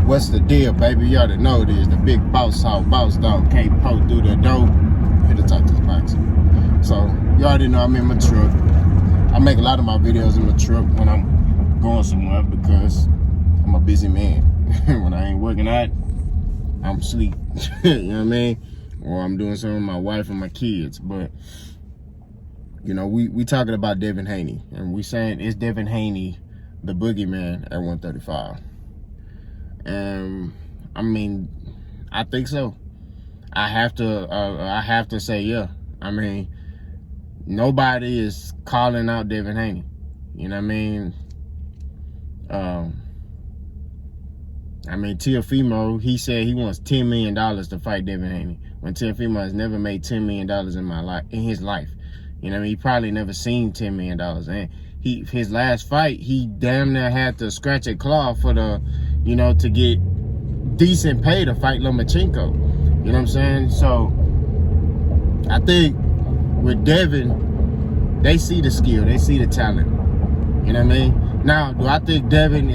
What's the deal, baby? You already know it is. The big boss dog can't poke through the door. Here to talk this boxing. So, you already know I'm in my truck. I make a lot of my videos in my truck when I'm going somewhere because I'm a busy man. When I ain't working out, I'm asleep. You know what I mean? Or I'm doing something with my wife and my kids. But, you know, we talking about Devin Haney. And we saying, is Devin Haney the boogeyman at 135? I mean, I think so. I have to say, yeah. I mean, nobody is calling out Devin Haney. You know what I mean? Teofimo, he said he wants $10 million to fight Devin Haney, when Teofimo has never made $10 million in his life. You know what I mean? He probably never seen $10 million. And his last fight, he damn near had to scratch a claw for the, you know, to get decent pay to fight Shevchenko. You know what I'm saying? So I think with Devin, they see the skill, they see the talent. You know what I mean? Now, do I think Devin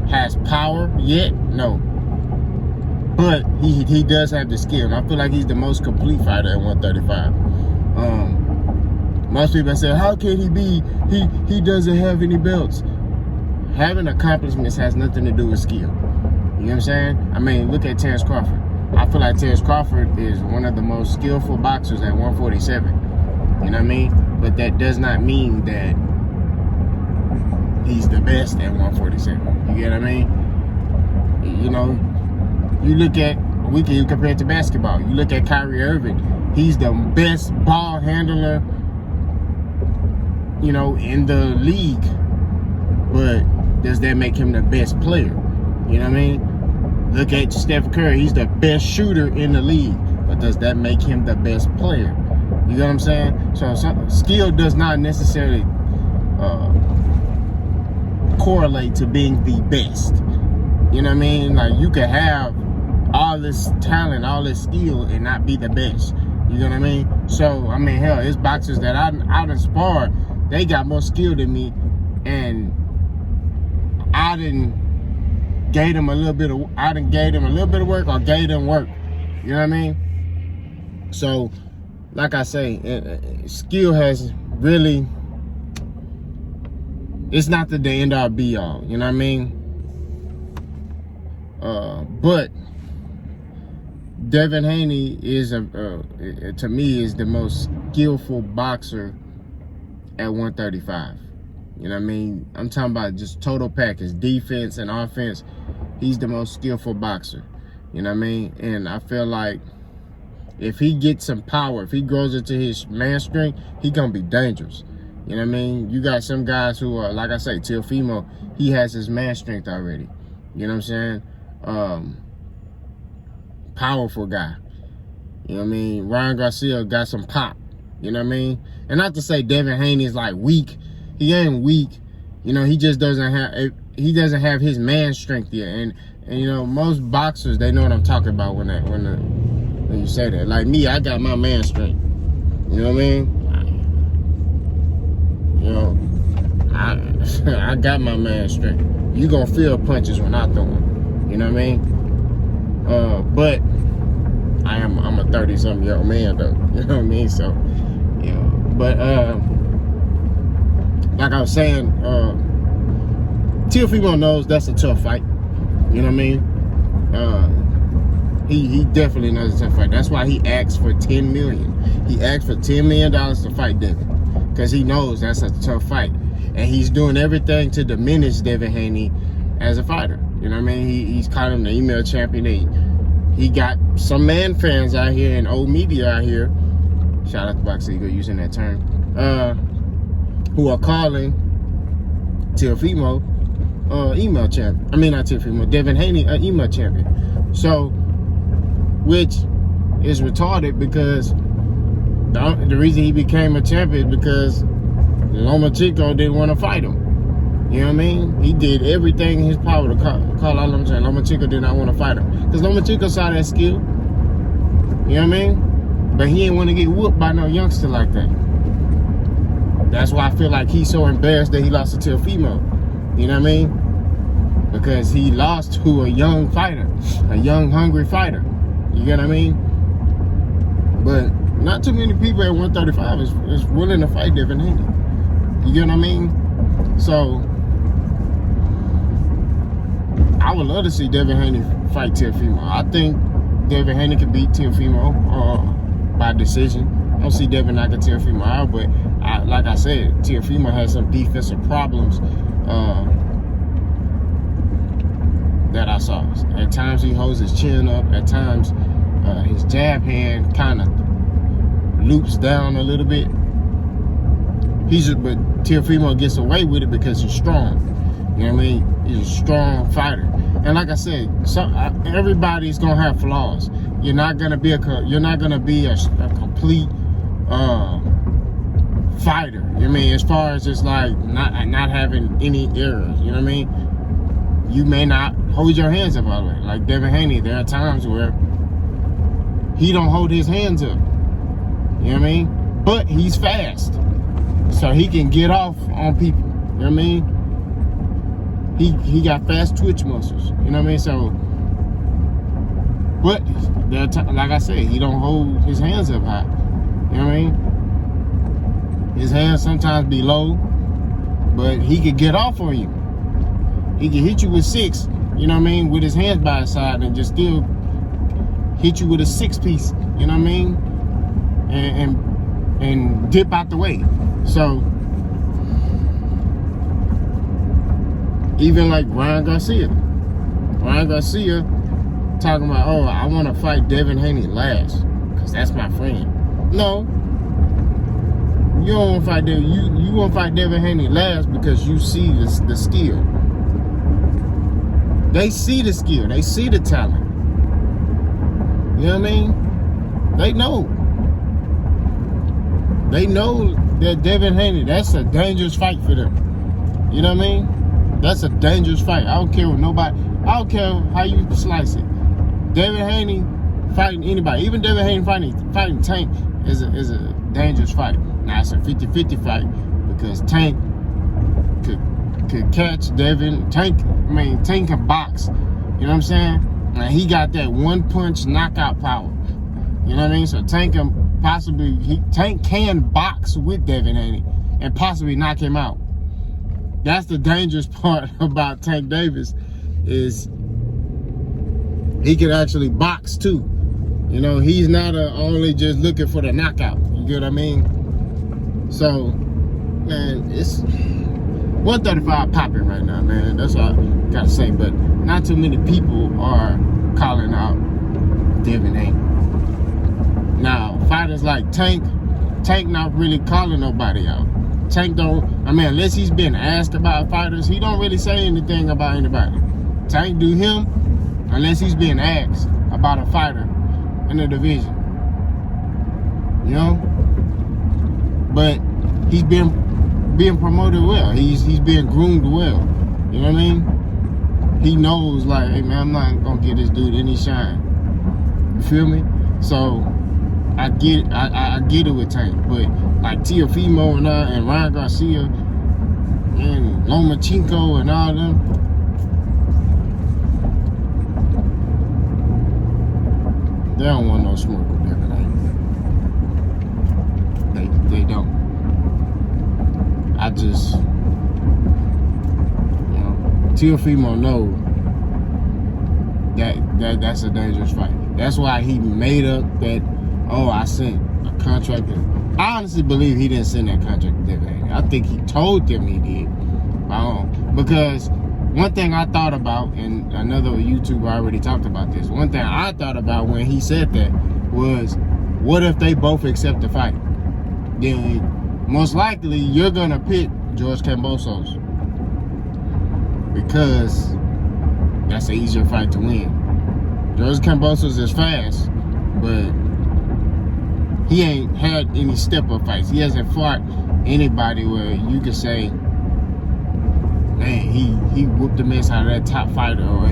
has power yet? No. But he does have the skill. And I feel like he's the most complete fighter at 135. Most people say, how can he be? He doesn't have any belts. Having accomplishments has nothing to do with skill. You know what I'm saying? I mean, look at Terrence Crawford. I feel like Terrence Crawford is one of the most skillful boxers at 147. You know what I mean? But that does not mean that he's the best at 147. You get what I mean? You know, you look at, we can compare it to basketball. You look at Kyrie Irving. He's the best ball handler, you know, in the league. But does that make him the best player? You know what I mean? Look at Steph Curry. He's the best shooter in the league. But does that make him the best player? You know what I'm saying? So skill does not necessarily correlate to being the best. You know what I mean? Like, you could have all this talent, all this skill, and not be the best. You know what I mean? So, I mean, hell, it's boxers that I done sparred. They got more skill than me, and I didn't gave them a little bit of work, or gave them work. You know what I mean? So, like I say, skill has really, it's not the end all be all. You know what I mean? But Devin Haney is to me is the most skillful boxer at 135. You know what I mean? I'm talking about just total package, defense and offense. He's the most skillful boxer. You know what I mean? And I feel like if he gets some power, if he grows into his man strength, he gonna be dangerous. You know what I mean? You got some guys who are, like I say, Teofimo, he has his man strength already. You know what I'm saying? Powerful guy. You know what I mean? Ryan Garcia got some pop. You know what I mean? And not to say Devin Haney is like weak. He ain't weak. You know, he just doesn't have his man strength yet. And you know, most boxers, they know what I'm talking about when you say that. Like me, I got my man strength. You know what I mean? You know, I got my man strength. You gonna feel punches when I throw them. You know what I mean? But I'm a 30-something-year-old man though. You know what I mean? So, you know, but like I was saying, Teofimo knows that's a tough fight. You know what I mean? He definitely knows it's a tough fight. That's why he asked for $10 million. He asked for $10 million to fight Devin, because he knows that's a tough fight, and he's doing everything to diminish Devin Haney as a fighter. You know what I mean? He's called him the email champion. He got some man fans out here and old media out here, shout out to Box Eagle using that term, who are calling Teofimo email champion. I mean, not Teofimo, Devin Haney email champion. So, which is retarded, because the reason he became a champion is because Shevchenko didn't want to fight him. You know what I mean? He did everything in his power to call out Shevchenko. Shevchenko did not want to fight him, because Shevchenko saw that skill. You know what I mean? But he didn't want to get whooped by no youngster like that. That's why I feel like he's so embarrassed that he lost to Teofimo. You know what I mean? because he lost to a young fighter, a young, hungry fighter. You get what I mean? But not too many people at 135 is willing to fight Devin Haney. You get what I mean? So I would love to see Devin Haney fight Teofimo. I think Devin Haney could beat Teofimo by decision. I don't see Devin knocking Teofimo out, but like I said, Teofimo has some defensive problems that I saw. At times he holds his chin up. At times his jab hand kind of loops down a little bit. But Teofimo gets away with it because he's strong. You know what I mean? He's a strong fighter. And like I said, everybody's gonna have flaws. You're not gonna be a complete fighter. You know what I mean? As far as just like not having any errors. You know what I mean? You may not hold your hands up all the way. Like Devin Haney, there are times where he don't hold his hands up. You know what I mean? But he's fast. So he can get off on people. You know what I mean? He got fast twitch muscles. You know what I mean? So, but like I said, he don't hold his hands up high. You know what I mean? His hands sometimes be low, but he could get off on you. He can hit you with 6, you know what I mean, with his hands by his side and just still hit you with a 6-piece, you know what I mean? And dip out the way. So even like Ryan Garcia talking about, oh, I want to fight Devin Haney last because that's my friend. No, you don't want to fight Devin. You want to fight Devin Haney last because you see the skill. They see the skill. They see the talent. You know what I mean? They know. They know that Devin Haney, that's a dangerous fight for them. You know what I mean? That's a dangerous fight. I don't care what nobody, I don't care how you slice it. Devin Haney fighting anybody, even Devin Haney fighting Tank is a dangerous fight. Now it's a 50-50 fight because Tank could catch Devin. Tank can box. You know what I'm saying? And he got that one-punch knockout power. You know what I mean? So Tank can box with Devin Haney and possibly knock him out. That's the dangerous part about Tank Davis, is he can actually box too. You know, he's not only just looking for the knockout. You get what I mean? So, man, it's 135 popping right now, man. That's all I gotta say. But not too many people are calling out Devin Haney. Now, fighters like Tank not really calling nobody out. Tank unless he's been asked about fighters, he don't really say anything about anybody. Tank do him unless he's being asked about a fighter in the division. You know? But he's been being promoted well. He's being groomed well. You know what I mean? He knows, like, hey man, I'm not gonna give this dude any shine. You feel me? So I get it with Tank, but like Teofimo and Ryan Garcia and Lomachenko and all them, they don't want no smoke with Devin Haney. They don't. I just, you know, Teofimo know that's a dangerous fight. That's why he made up that, oh, I sent a contract. I honestly believe he didn't send that contract to Devin Haney. I think he told them he did. Because one thing I thought about, and another YouTuber already talked about this, one thing I thought about when he said that was, what if they both accept the fight? Then most likely you're going to pick George Campos because that's an easier fight to win. George Campos is fast, but he ain't had any step-up fights. He hasn't fought anybody where you could say, man, he whooped the mess out of that top fighter, or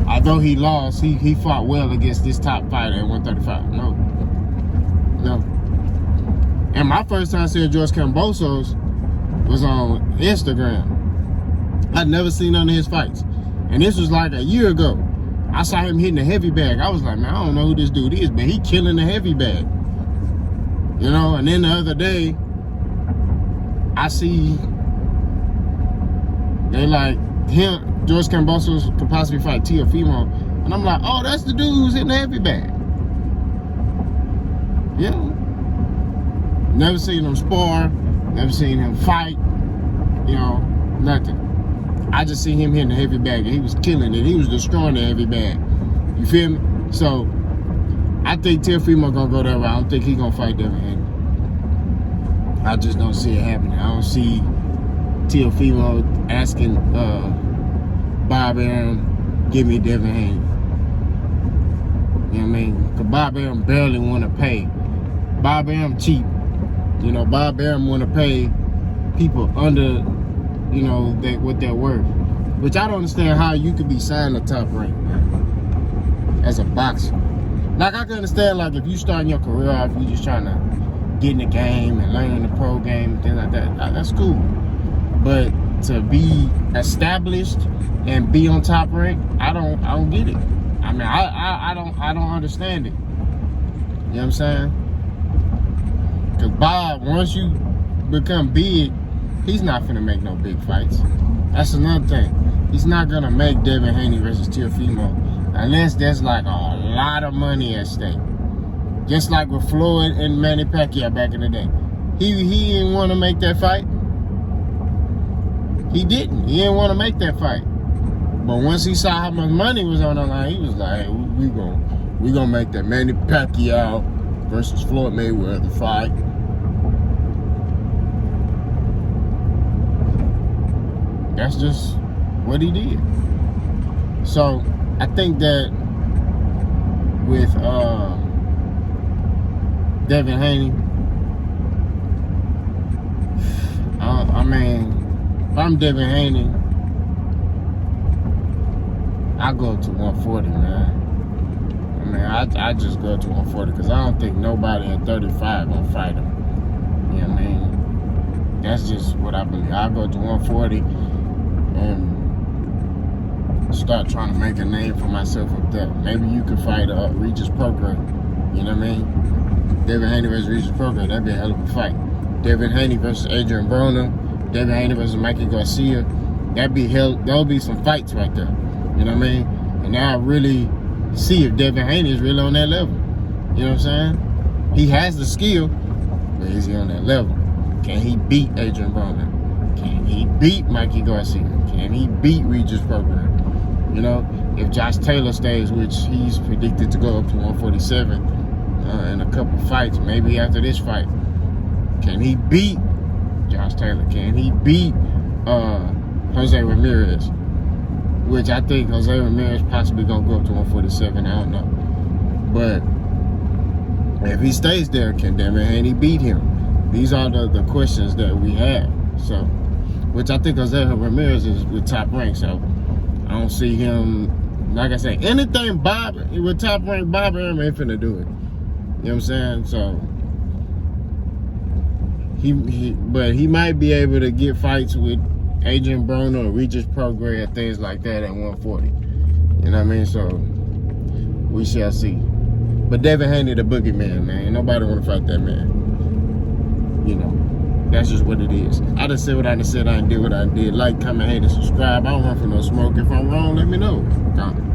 although he lost, he fought well against this top fighter at 135. No. And my first time seeing George Campos was on Instagram. I'd never seen none of his fights. And this was like a year ago. I saw him hitting the heavy bag. I was like, man, I don't know who this dude is, but he killing the heavy bag. You know, and then the other day, I see they like him, George Campos could possibly fight Teofimo. And I'm like, oh, that's the dude who's hitting the heavy bag. Yeah. Never seen him spar, never seen him fight, you know, nothing. I just see him hitting the heavy bag, and he was killing it. He was destroying the heavy bag. You feel me? So, I think Teofimo gonna go that route. I don't think he gonna fight Devin Haney. I just don't see it happening. I don't see Teofimo asking Bob Arum, give me Devin Haney. You know what I mean? Because Bob Arum barely want to pay. Bob Arum cheap. You know, Bob Arum want to pay people under, you know, what they're worth. Which I don't understand how you could be signed to Top Rank, man, as a boxer. Like, I can understand, like, if you starting your career off, you just trying to get in the game and learning the pro game and things like that, that's cool. But to be established and be on Top Rank, I don't get it. I mean, I don't understand it. You know what I'm saying? Because Bob, once you become big, he's not finna make no big fights. That's another thing. He's not gonna make Devin Haney versus Teofimo unless there's like a lot of money at stake. Just like with Floyd and Manny Pacquiao back in the day. He didn't want to make that fight. He didn't. He didn't want to make that fight. But once he saw how much money was on the line, he was like, hey, we gonna make that Manny Pacquiao versus Floyd Mayweather fight. That's just what he did. So I think that with Devin Haney, I mean, if I'm Devin Haney, I go to 140, man. I mean, I just go to 140 because I don't think nobody at 35 gonna fight him. You know what I mean? That's just what I believe. I go to 140 and start trying to make a name for myself up there. Maybe you could fight Regis Prograis. You know what I mean? Devin Haney versus Regis Prograis. That'd be a hell of a fight. Devin Haney versus Adrian Broner. Devin Haney versus Mikey Garcia. There'll be some fights right there. You know what I mean? And now I really see if Devin Haney is really on that level. You know what I'm saying? He has the skill, but is he on that level? Can he beat Adrian Broner? Can he beat Mikey Garcia? Can he beat Regis Prograis? You know, if Josh Taylor stays, which he's predicted to go up to 147 in a couple fights, maybe after this fight, can he beat Josh Taylor? Can he beat Jose Ramirez? Which I think Jose Ramirez possibly gonna go up to 147. I don't know, but if he stays there, can Devin Haney beat him? These are the questions that we have. So, which I think Jose Ramirez is with Top Rank. So I don't see him. Like I say, anything Bob with Top Rank, Bob Arum ain't finna do it. You know what I'm saying? So but he might be able to get fights with Adrian Broner or Regis Prograis and things like that at 140. You know what I mean? So we shall see. But Devin Haney, the boogeyman, man. Ain't nobody want to fight that man. You know, that's just what it is. I done said what I done said. I done did what I did. Like, comment, hate, and subscribe. I don't run for no smoke. If I'm wrong, let me know. Comment.